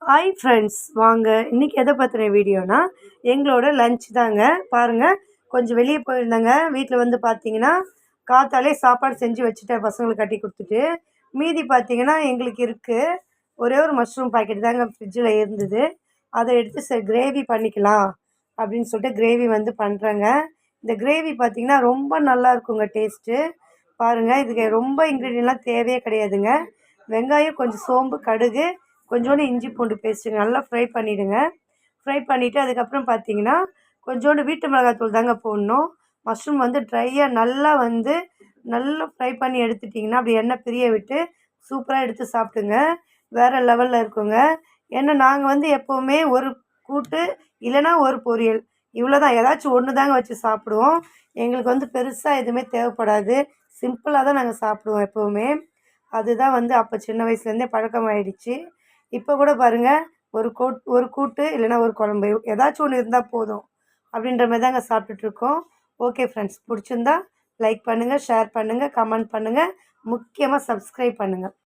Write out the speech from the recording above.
Hi friends, வாங்க இன்றைக்கி எதை பற்றின வீடியோனா எங்களோட லஞ்ச் தாங்க. பாருங்கள், கொஞ்சம் வெளியே போயிருந்தாங்க. வீட்டில் வந்து பார்த்தீங்கன்னா காத்தாலே சாப்பாடு செஞ்சு வச்சுட்டேன் பசங்களுக்கு கட்டி கொடுத்துட்டு. மீதி பார்த்தீங்கன்னா எங்களுக்கு இருக்குது. ஒரே ஒரு மஷ்ரூம் பாக்கெட் தாங்க ஃப்ரிட்ஜில் இருந்தது. அதை எடுத்து சரி கிரேவி பண்ணிக்கலாம் அப்படின்னு சொல்லிட்டு கிரேவி வந்து பண்ணுறேங்க. இந்த கிரேவி பார்த்திங்கன்னா ரொம்ப நல்லா இருக்குங்க டேஸ்ட்டு. பாருங்கள், இதுக்கு ரொம்ப இன்க்ரீடியன்ட்லாம் தேவையே கிடையாதுங்க. வெங்காயம், கொஞ்சம் சோம்பு, கடுகு, கொஞ்சோண்டு இஞ்சி பூண்டு பேஸ்ட்டுங்க நல்லா ஃப்ரை பண்ணிவிடுங்க. ஃப்ரை பண்ணிவிட்டு அதுக்கப்புறம் பார்த்தீங்கன்னா கொஞ்சோண்டு வீட்டு மிளகாத்தூள் தாங்க போடணும். மஷ்ரூம் வந்து ட்ரையாக நல்லா ஃப்ரை பண்ணி எடுத்துட்டிங்கன்னா அப்படி எண்ணெய் பிரிய விட்டு சூப்பராக எடுத்து சாப்பிடுங்க. வேறு லெவலில் இருக்குங்க. ஏன்னா நாங்கள் வந்து எப்போவுமே ஒரு கூட்டு இல்லைன்னா ஒரு பொரியல், இவ்வளோ தான், ஏதாச்சும் ஒன்று தாங்க வச்சு சாப்பிடுவோம். எங்களுக்கு வந்து பெருசாக எதுவுமே தேவைப்படாது. சிம்பிளாக தான் நாங்கள் சாப்பிடுவோம் எப்போவுமே. அதுதான் வந்து அப்போ சின்ன வயசுலேருந்தே பழக்கமாயிடுச்சு. இப்போ கூட பாருங்கள், ஒரு கூட்டு இல்லைன்னா ஒரு குழம்பு ஏதாச்சும் ஒன்று இருந்தால் போதும் அப்படின்ற மாதிரி தாங்க சாப்பிட்டுட்ருக்கோம். ஓகே ஃப்ரெண்ட்ஸ், பிடிச்சிருந்தா லைக் பண்ணுங்கள், ஷேர் பண்ணுங்கள், கமெண்ட் பண்ணுங்கள், முக்கியமாக சப்ஸ்கிரைப் பண்ணுங்கள்.